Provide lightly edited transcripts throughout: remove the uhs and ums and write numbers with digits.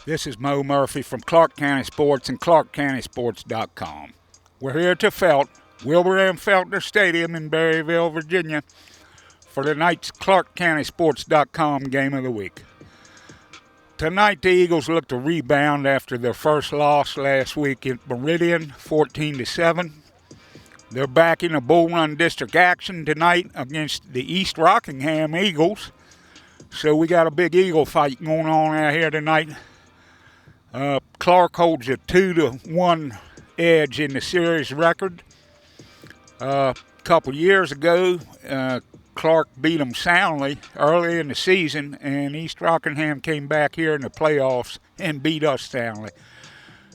This is Mo Murphy from Clarke County Sports and ClarkeCountySports.com. We're here to Wilbur M. Feltner Stadium in Berryville, Virginia, for tonight's ClarkeCountySports.com Game of the Week. Tonight, the Eagles look to rebound after their first loss last week at Meridian, 14-7. They're back in a Bull Run District action tonight against the East Rockingham Eagles. So we got a big Eagle fight going on out here tonight. Clarke holds a 2-1 edge in the series record. A couple years ago, Clarke beat them soundly early in the season, and East Rockingham came back here in the playoffs and beat us soundly.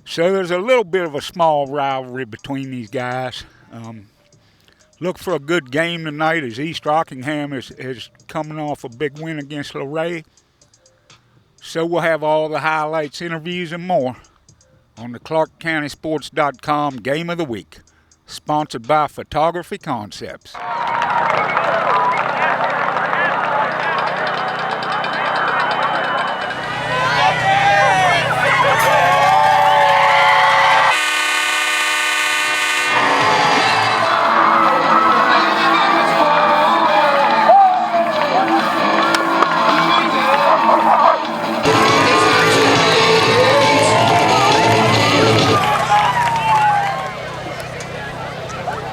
So there's a little bit of a small rivalry between these guys. Look for a good game tonight as East Rockingham is coming off a big win against Luray. So we'll have all the highlights, interviews, and more on the ClarkeCountySports.com Game of the Week, sponsored by Photography Concepts.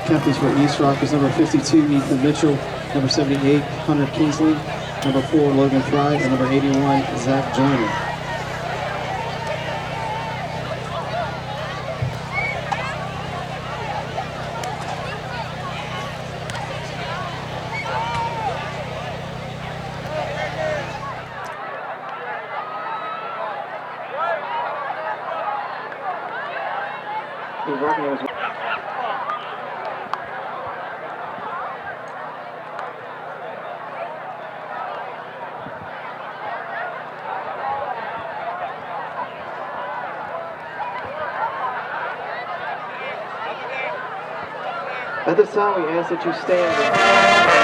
Captains for East Rock is number 52, Ethan Mitchell, number 78, Hunter Kingsley, number 4, Logan Fry, and number 81, Zach Joyner. At this time, we ask that you stand.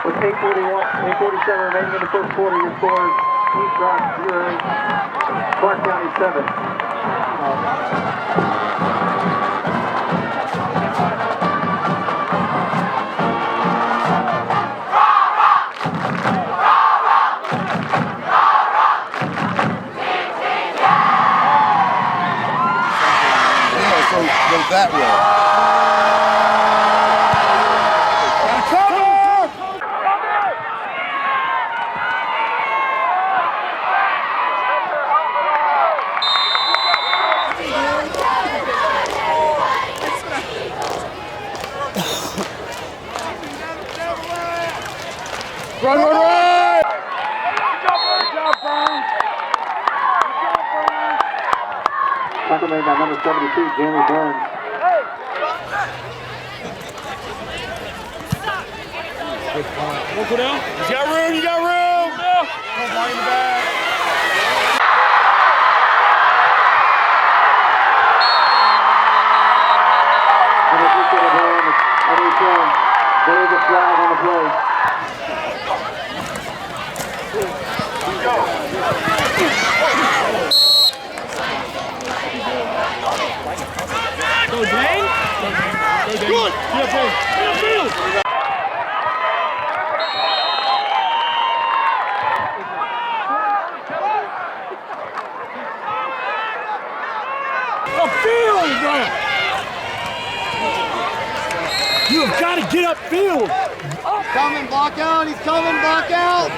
With 8:47 remaining in the first quarter, your score is East Rockingham 0, Clarke County 7. So go that way. Run, run, run! Good job, Brian. Tackle made by number 72, Jamie Burns. We'll go down. You got room, you got room! Come on, in the back. There is a flag on the play. Go, Dane. Good. Yeah, Dane. Field. Upfield, brother. You have got to get upfield. Coming, block out, he's coming, block out!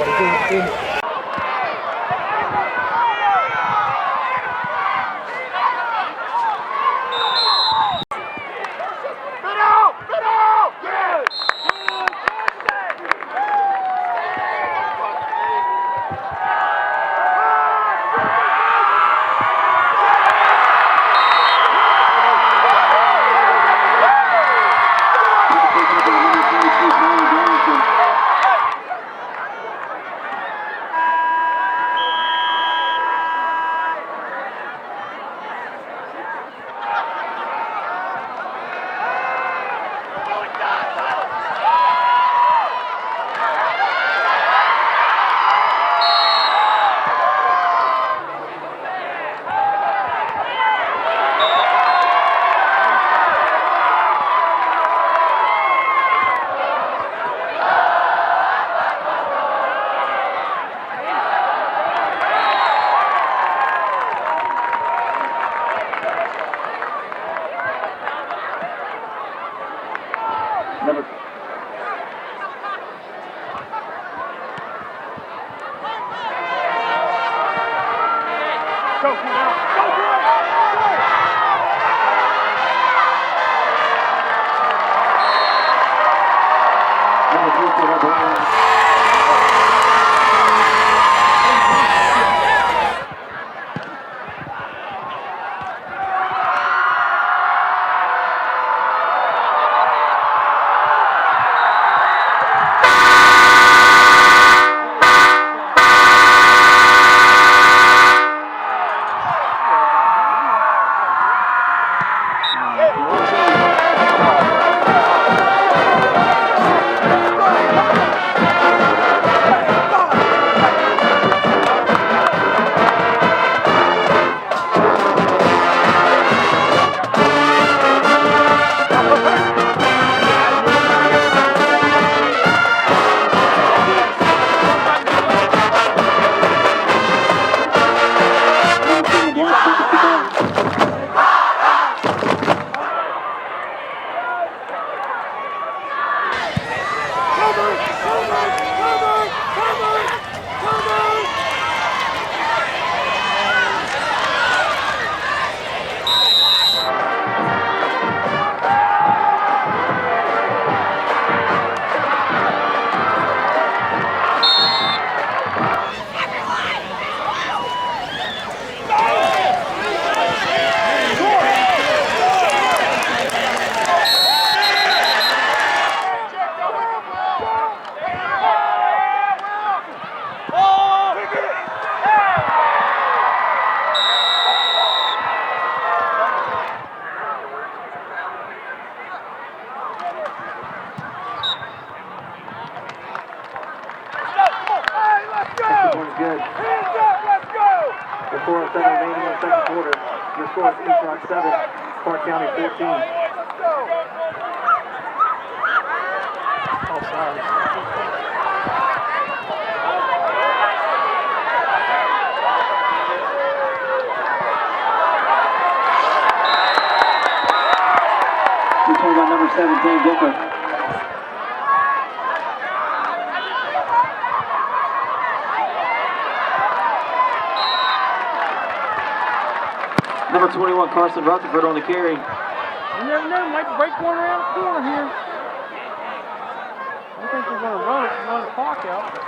remaining in the second quarter. Your score is East Rock 7, Clarke County 14. Oh, sorry. Return by number 17, Booker. Number 21, Carson Rutherford on the carry. You never know, might break one around the corner here. I think we're going to run the clock out.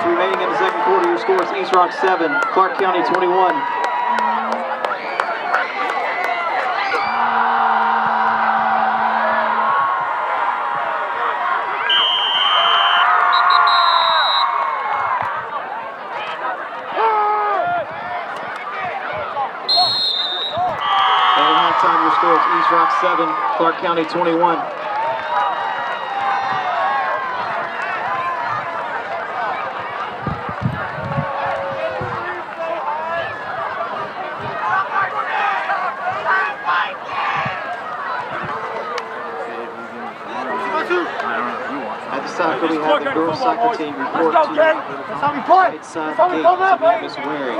Remaining in the second quarter, your score is East Rock 7, Clarke County 21. And at halftime, your score is East Rock 7, Clarke County 21. At the soccer, we have the girls soccer team report to That's how we play. right side That's how we gate come to up, be baby. Miss Waring.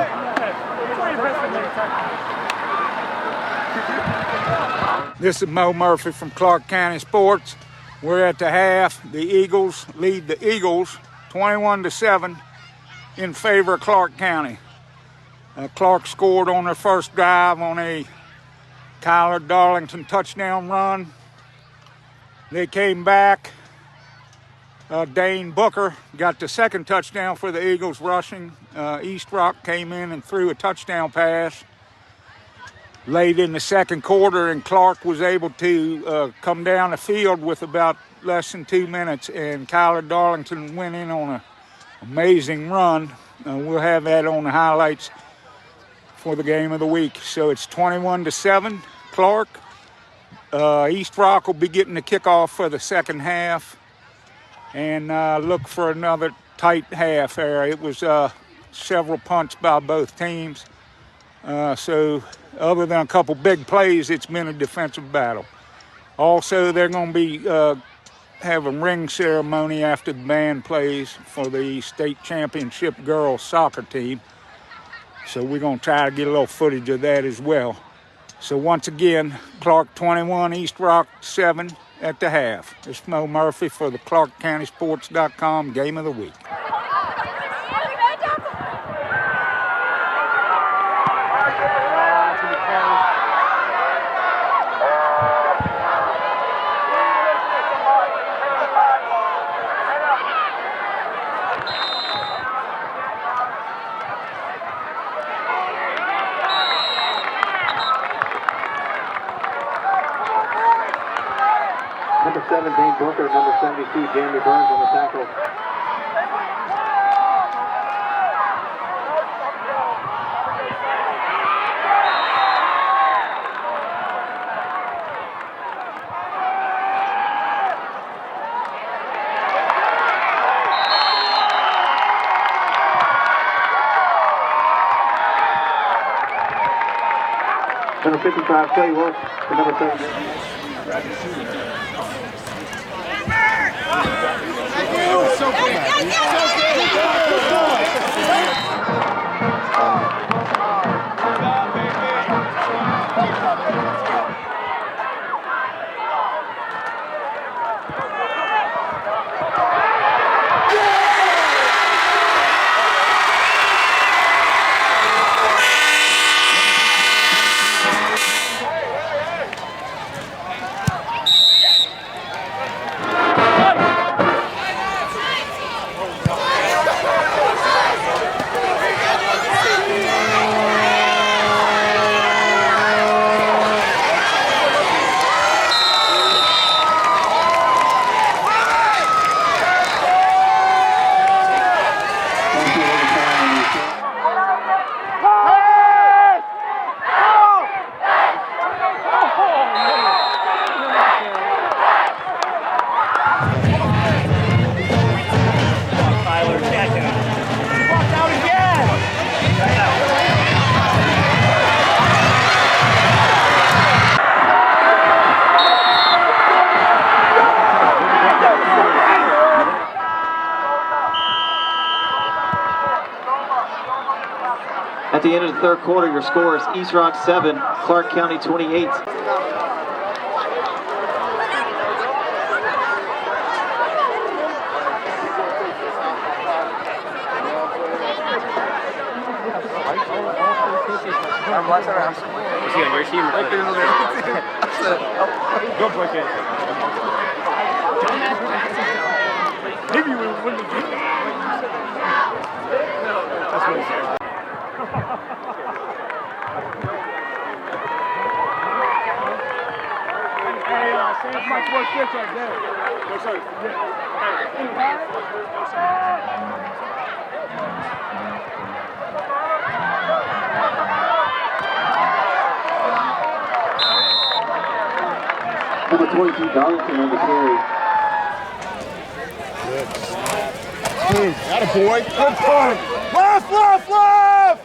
This is Mo Murphy from Clarke County Sports. We're at the half. The Eagles lead the Eagles 21-7 in favor of Clarke County. Clarke scored on their first drive on a Kyler Darlington touchdown run. They came back. Dane Booker got the second touchdown for the Eagles rushing. East Rock came in and threw a touchdown pass late in the second quarter, and Clarke was able to come down the field with about less than 2 minutes, and Kyler Darlington went in on an amazing run. We'll have that on the highlights for the game of the week. So it's 21-7, Clarke. East Rock will be getting the kickoff for the second half, and look for another tight half there. It was several punts by both teams. So other than a couple big plays, it's been a defensive battle. Also, they're going to be have a ring ceremony after the band plays for the state championship girls soccer team. So we're going to try to get a little footage of that as well. So once again, Clarke 21, East Rock 7 at the half. This is Mo Murphy for the ClarkeCountySports.com Game of the Week. Number 7, Dane Booker. Number 72, Jeremy Burns on the tackle. Number 55, Kelly Wolf, to number 7. So good. At the end of the third quarter, your score is East Rock 7, Clarke County 28. Is he on your team? Go break it. Maybe we wouldn't have. That's what he said. Hey, Sam's my first pitch right there. Yes, sir. Number 22, Darlington on the carry. Atta boy. Good punt. Left, left, left!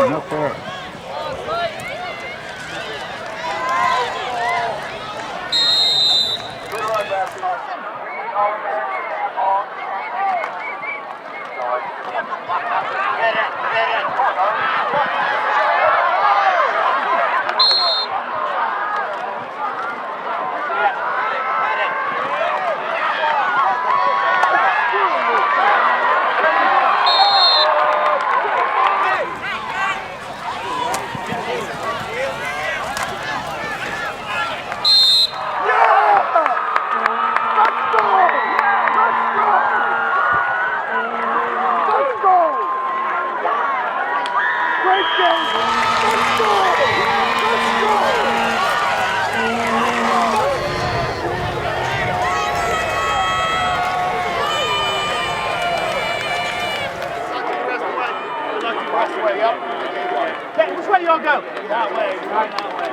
Up there. Which way y'all go? That way, right that way.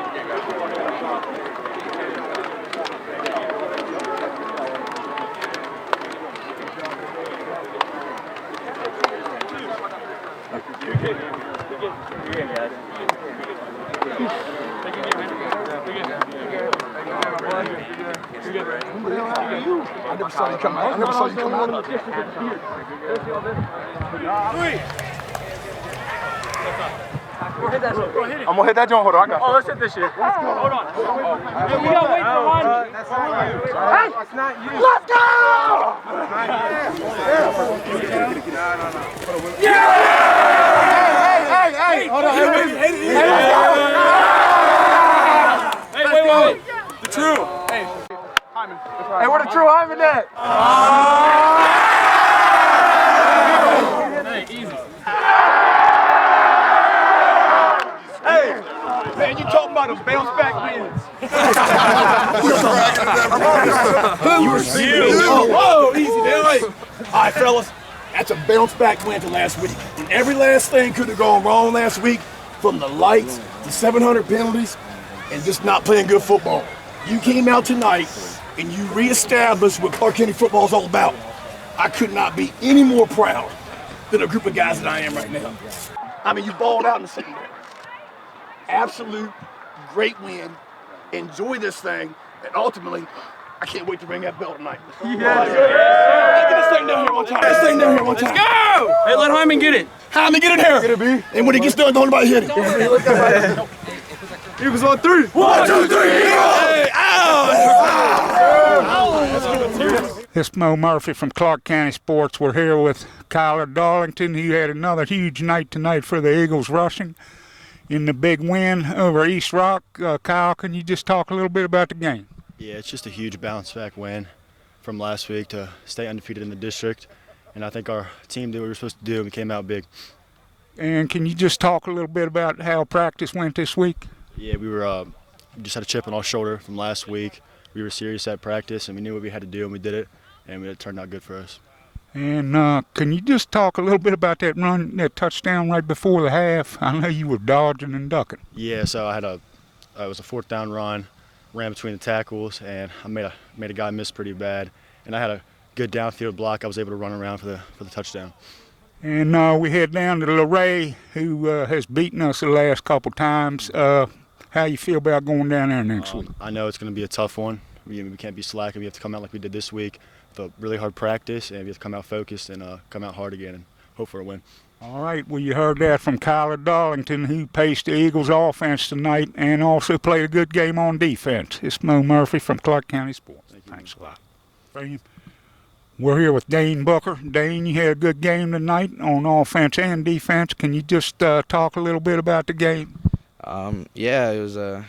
I never saw you come out. I never saw you come out. I'm gonna hit that joint. Hold on, I got it. Oh, let's hit this shit. Let's go. Hold on. Hey, we gotta wait for one. Hey, it's not you. Let's go! Yeah! Hey! Hold on. Hey, wait. The true. Hey, Hyman. Hey, where the true Hyman at? Hey, easy. Man, you talking about those bounce back wins. Whoa, easy there. All right, fellas, that's a bounce back win to last week. And every last thing could have gone wrong last week, from the lights to 700 penalties and just not playing good football. You came out tonight and you reestablished what Clarke County football is all about. I could not be any more proud than a group of guys that I am right now. I mean, you balled out in the secondary. Absolute great win. Enjoy this thing, and ultimately, I can't wait to bring that belt tonight. Yeah. Get this thing down here one time. Let's go! Hey, let Hyman get it. Hyman, get in here. Get it, B. And when he gets done, don't nobody hit it. Eagles on three. 1, 2, 3, Eagles! Hey, This is Mo Murphy from Clarke County Sports. We're here with Kyler Darlington. He had another huge night tonight for the Eagles rushing. in the big win over East Rock. Kyle, can you just talk a little bit about the game? Yeah, it's just a huge bounce-back win from last week to stay undefeated in the district. And I think our team did what we were supposed to do, and we came out big. And can you just talk a little bit about how practice went this week? Yeah, we just had a chip on our shoulder from last week. We were serious at practice, and we knew what we had to do, and we did it, and it turned out good for us. And can you just talk a little bit about that run, that touchdown right before the half? I know you were dodging and ducking. Yeah, so it was a 4th down run, ran between the tackles, and I made a guy miss pretty bad. And I had a good downfield block. I was able to run around for the touchdown. And we head down to Luray, who has beaten us the last couple times. How you feel about going down there next week? I know it's going to be a tough one. We can't be slacking. We have to come out like we did this week with a really hard practice, and we have to come out focused and come out hard again and hope for a win. All right, well, you heard that from Kyler Darlington, who paced the Eagles' offense tonight and also played a good game on defense. It's Mo Murphy from Clarke County Sports. Thanks a lot. We're here with Dane Booker. Dane, you had a good game tonight on offense and defense. Can you just talk a little bit about the game? Yeah, it was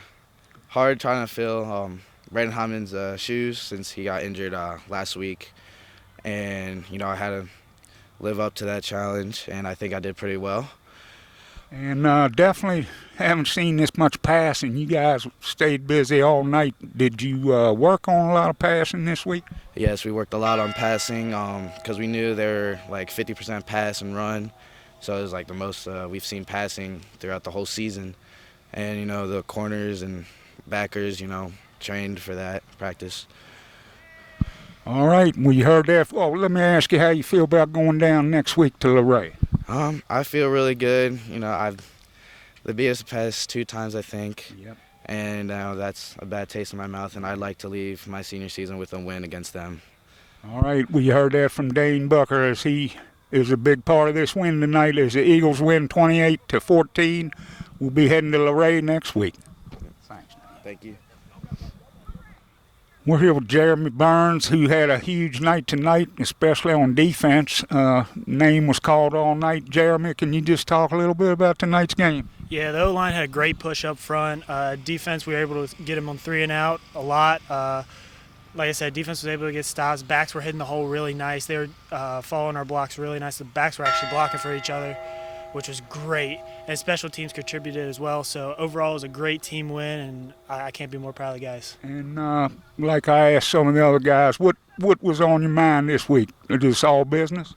hard trying to fill Brandon Hyman's shoes since he got injured last week. And, I had to live up to that challenge, and I think I did pretty well. And definitely haven't seen this much passing. You guys stayed busy all night. Did you work on a lot of passing this week? Yes, we worked a lot on passing because we knew they were like 50% pass and run. So it was like the most we've seen passing throughout the whole season. And, the corners and backers, trained for that practice. All right, well, you heard that. Well, let me ask you how you feel about going down next week to Luray. I feel really good. They beat us the past 2 times, I think. Yep. And that's a bad taste in my mouth, and I'd like to leave my senior season with a win against them. All right, well, you heard that from Dane Booker, as he is a big part of this win tonight. As the Eagles win 28-14, we'll be heading to Luray next week. Thanks. Thank you. We're here with Jeremy Burns, who had a huge night tonight, especially on defense. Name was called all night. Jeremy, can you just talk a little bit about tonight's game? Yeah, the O-line had a great push up front. Defense, we were able to get him on 3 and out a lot. Like I said, defense was able to get stops. Backs were hitting the hole really nice. They were following our blocks really nice. The backs were actually blocking for each other, which was great. And special teams contributed as well. So overall, it was a great team win, and I can't be more proud of the guys. And like I asked some of the other guys, what was on your mind this week? Is this all business?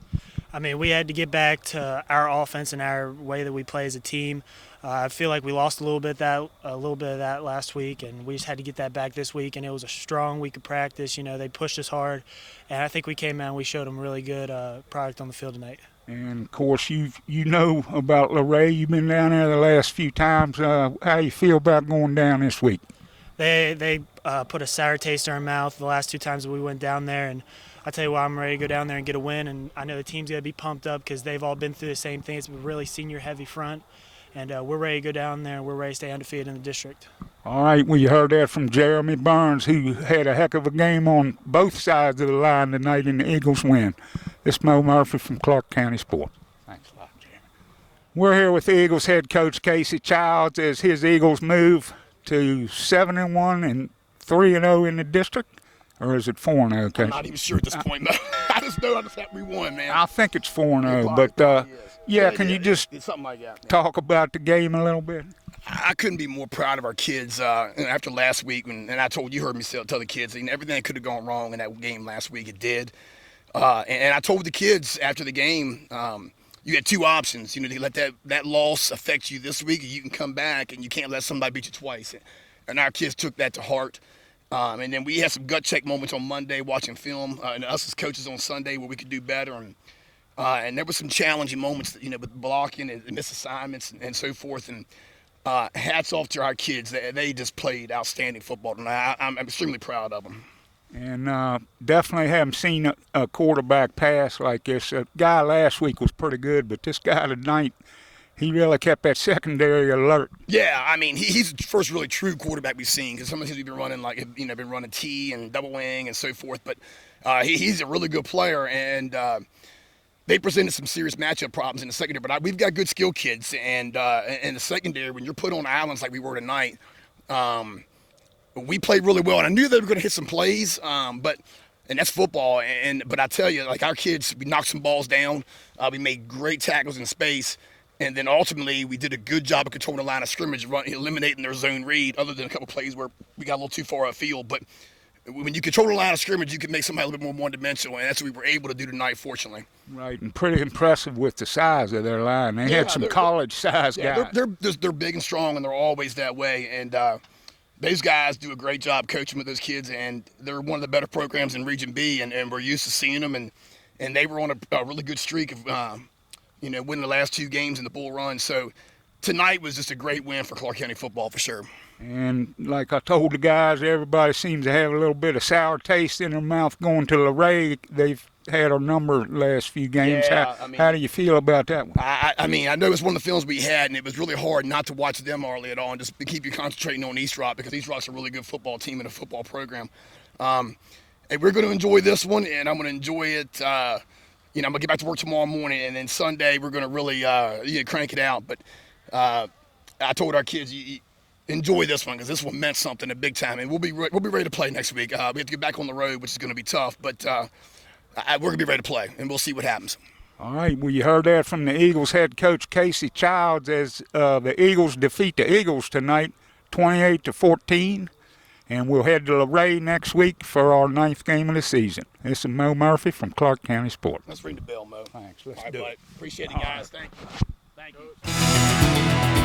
I mean, we had to get back to our offense and our way that we play as a team. I feel like we lost a little bit of that last week, and we just had to get that back this week. And it was a strong week of practice. They pushed us hard, and I think we came out and we showed them really good product on the field tonight. And of course, you know about Luray. You've been down there the last few times. How you feel about going down this week? They put a sour taste in our mouth the last 2 times that we went down there, and I tell you what, I'm ready to go down there and get a win. And I know the team's gonna be pumped up because they've all been through the same thing. It's a really senior-heavy front, and we're ready to go down there and we're ready to stay undefeated in the district. All right, well, you heard that from Jeremy Burns, who had a heck of a game on both sides of the line tonight in the Eagles win. It's Mo Murphy from Clarke County Sports. Thanks a lot, Jeremy. We're here with the Eagles head coach Casey Childs as his Eagles move to 7-1 and 3-0 in the district. Or is it 4-0, Casey? I'm not even sure at this point, but I just know that we won, man. I think it's 4-0, but yeah, can you just it's something like that, talk about the game a little bit? I couldn't be more proud of our kids after last week, and I told you heard me tell the kids, everything that could have gone wrong in that game last week, it did. And I told the kids after the game, you had 2 options. To let that loss affect you this week, or you can come back, and you can't let somebody beat you twice. And our kids took that to heart. And then we had some gut check moments on Monday watching film, and us as coaches on Sunday where we could do better. And there were some challenging moments, with blocking and missed assignments and so forth. And hats off to our kids. They just played outstanding football tonight. I'm extremely proud of them. And definitely haven't seen a quarterback pass like this. A guy last week was pretty good, but this guy tonight, he really kept that secondary alert. Yeah, I mean, he's the first really true quarterback we've seen, because sometimes we've been running been running T and double wing and so forth. But he's a really good player, and they presented some serious matchup problems in the secondary. But we've got good skill kids, and in the secondary, when you're put on islands like we were tonight, we played really well. And I knew they were going to hit some plays, but that's football. But I tell you, like our kids, we knocked some balls down. We made great tackles in space. And then ultimately, we did a good job of controlling the line of scrimmage, eliminating their zone read, other than a couple plays where we got a little too far upfield. But when you control the line of scrimmage, you can make somebody a little bit more one-dimensional, and that's what we were able to do tonight, fortunately. Right, and pretty impressive with the size of their line. They had some college-sized guys. They're big and strong, and they're always that way. And those guys do a great job coaching with those kids, and they're one of the better programs in Region B, and we're used to seeing them. And they were on a really good streak of winning the last 2 games in the Bull Run. So tonight was just a great win for Clarke County football for sure. And like I told the guys, everybody seems to have a little bit of sour taste in their mouth going to Luray. They've had a number the last few games. Yeah, how do you feel about that one? I know it was one of the films we had, and it was really hard not to watch them hardly at all and just to keep you concentrating on East Rock, because East Rock's a really good football team and a football program. And we're going to enjoy this one, and I'm going to enjoy it. I'm going to get back to work tomorrow morning, and then Sunday we're going to really crank it out. But I told our kids, enjoy this one, because this one meant something, a big time. And we'll be ready to play next week. We have to get back on the road, which is going to be tough. But we're going to be ready to play, and we'll see what happens. All right, well, you heard that from the Eagles head coach Casey Childs as the Eagles defeat the Eagles tonight, 28-14. And we'll head to Luray next week for our 9th game of the season. This is Mo Murphy from Clarke County Sports. Let's ring the bell, Mo. Thanks. Let's do it. Appreciate it, guys. Thank you. Thank you.